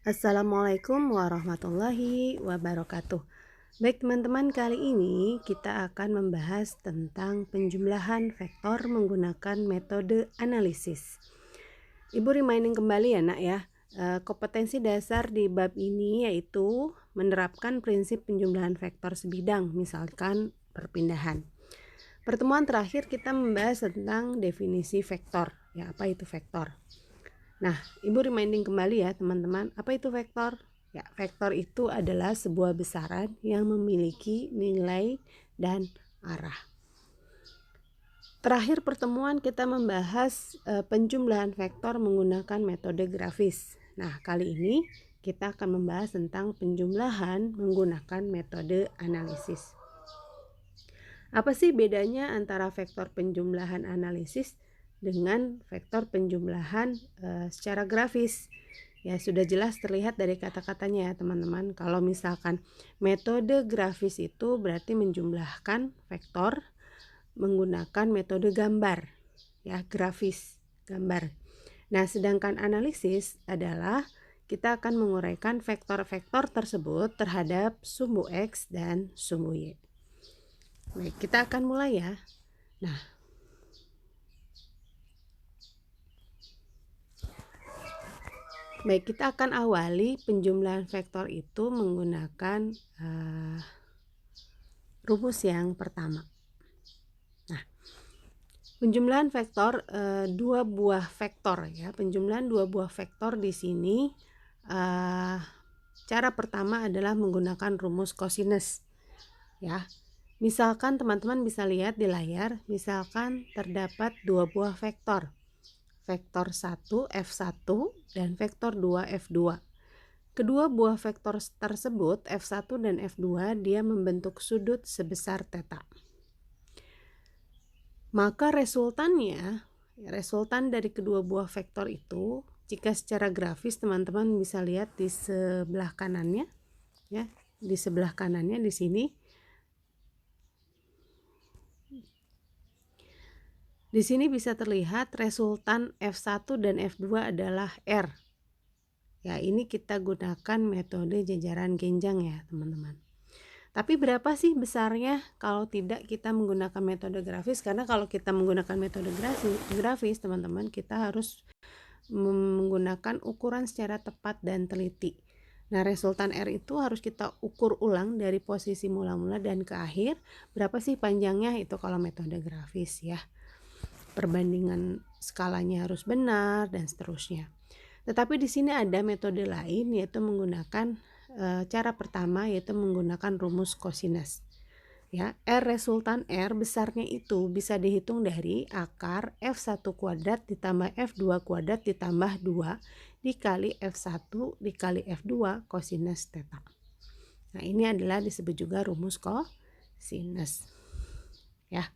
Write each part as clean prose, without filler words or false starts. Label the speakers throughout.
Speaker 1: Assalamualaikum warahmatullahi wabarakatuh. Baik teman-teman, kali ini kita akan membahas tentang penjumlahan vektor menggunakan metode analisis. Ibu reminding kembali ya nak ya, kompetensi dasar di bab ini yaitu menerapkan prinsip penjumlahan vektor sebidang, misalkan perpindahan. Pertemuan terakhir kita membahas tentang definisi vektor. Ya, apa itu vektor? Nah, Ibu reminding kembali ya teman-teman, apa itu vektor? Ya, vektor itu adalah sebuah besaran yang memiliki nilai dan arah. Terakhir pertemuan kita membahas penjumlahan vektor menggunakan metode grafis. Nah, kali ini kita akan membahas tentang penjumlahan menggunakan metode analisis. Apa sih bedanya antara vektor penjumlahan analisis dengan vektor penjumlahan secara grafis? Ya, sudah jelas terlihat dari kata-katanya ya teman-teman. Kalau misalkan metode grafis itu berarti menjumlahkan vektor menggunakan metode gambar, ya, grafis, gambar. Nah, sedangkan analisis adalah kita akan menguraikan vektor-vektor tersebut terhadap sumbu X dan sumbu Y. Baik, kita akan mulai ya. Nah, baik, kita akan awali penjumlahan vektor itu menggunakan rumus yang pertama. Nah, penjumlahan vektor dua buah vektor ya. Penjumlahan dua buah vektor di sini cara pertama adalah menggunakan rumus cosinus ya. Misalkan teman-teman bisa lihat di layar, misalkan terdapat dua buah vektor. Vektor 1 F1 dan vektor 2 F2. Kedua buah vektor tersebut F1 dan F2 dia membentuk sudut sebesar theta. Maka resultan dari kedua buah vektor itu, jika secara grafis teman-teman bisa lihat di sebelah kanannya ya, di sebelah kanannya di sini. Di sini bisa terlihat resultan F1 dan F2 adalah R. Ya, ini kita gunakan metode jajaran genjang ya, teman-teman. Tapi berapa sih besarnya kalau tidak kita menggunakan metode grafis? Karena kalau kita menggunakan metode grafis, teman-teman, kita harus menggunakan ukuran secara tepat dan teliti. Nah, resultan R itu harus kita ukur ulang dari posisi mula-mula dan ke akhir. Berapa sih panjangnya itu kalau metode grafis ya. Perbandingan skalanya harus benar dan seterusnya. Tetapi di sini ada metode lain, yaitu menggunakan cara pertama, yaitu menggunakan rumus cosinus. Ya, R resultan R besarnya itu bisa dihitung dari akar F1 kuadrat ditambah F2 kuadrat ditambah 2 dikali F1 dikali F2 cosinus theta. Nah, ini adalah disebut juga rumus cosinus. Ya.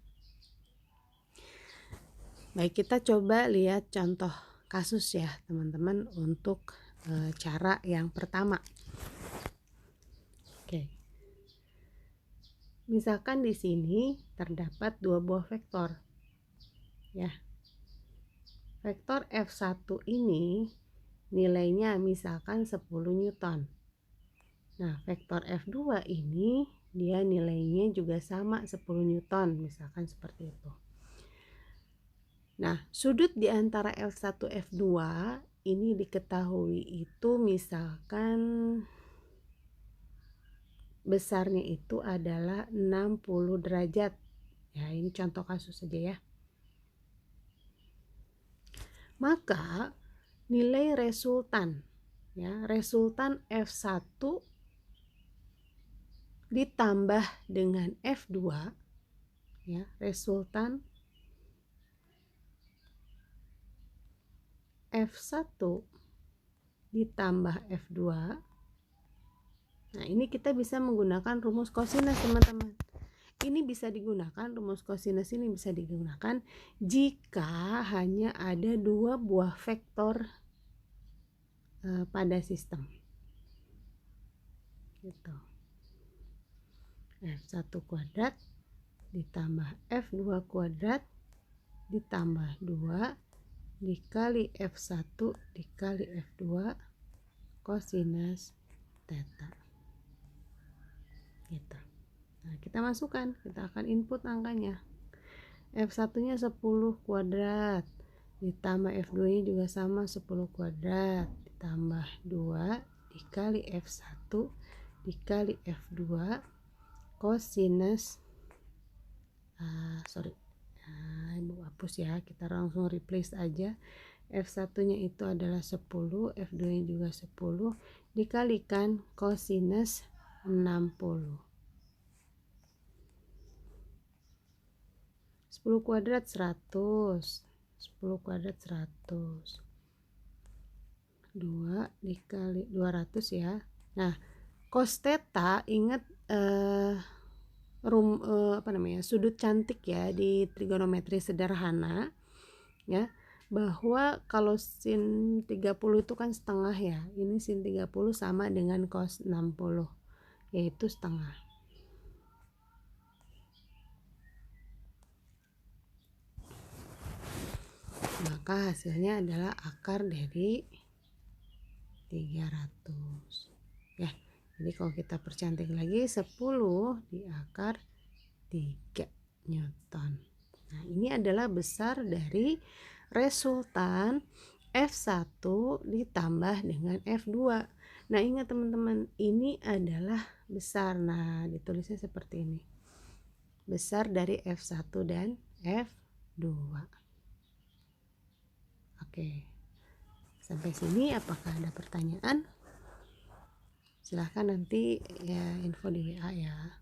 Speaker 1: Baik, kita coba lihat contoh kasus ya teman-teman untuk cara yang pertama. Oke. Misalkan di sini terdapat dua buah vektor. Ya. Vektor F1 ini nilainya misalkan 10 Newton. Nah, vektor F2 ini dia nilainya juga sama 10 Newton, misalkan seperti itu. Nah, sudut di antara F1 F2 ini diketahui itu misalkan besarnya itu adalah 60 derajat. Ya, ini contoh kasus saja ya. Maka nilai resultan ya, resultan F1 ditambah dengan F2 ya, resultan F1 ditambah F2. Nah, ini kita bisa menggunakan rumus cosinus, teman-teman. Ini bisa digunakan, rumus cosinus ini bisa digunakan jika hanya ada dua buah vektor pada sistem. Gitu. F1 kuadrat ditambah F2 kuadrat ditambah 2 dikali F1 dikali F2 kosinus theta gitu. Nah, kita masukkan, kita akan input angkanya. F1 nya 10 kuadrat ditambah F2 nya juga sama 10 kuadrat ditambah 2 dikali F1 dikali F2 kosinus Ibu hapus ya, kita langsung replace aja. F1 nya itu adalah 10, F2 nya juga 10 dikalikan kosinus 60. 10 kuadrat 100, 10 kuadrat 100, 2 dikali 200 ya. Nah, cos theta ingat sudut cantik ya di trigonometri sederhana ya, bahwa kalau sin 30 itu kan setengah ya. Ini sin 30 sama dengan cos 60 yaitu setengah. Maka hasilnya adalah akar dari 300 ya. Jadi kalau kita percantik lagi 10 di akar 3 Newton. Nah, ini adalah besar dari resultan F1 ditambah dengan F2. Nah, ingat teman-teman, ini adalah besar. Nah, ditulisnya seperti ini. Besar dari F1 dan F2. Oke. Sampai sini apakah ada pertanyaan? Silahkan nanti ya info di WA ya.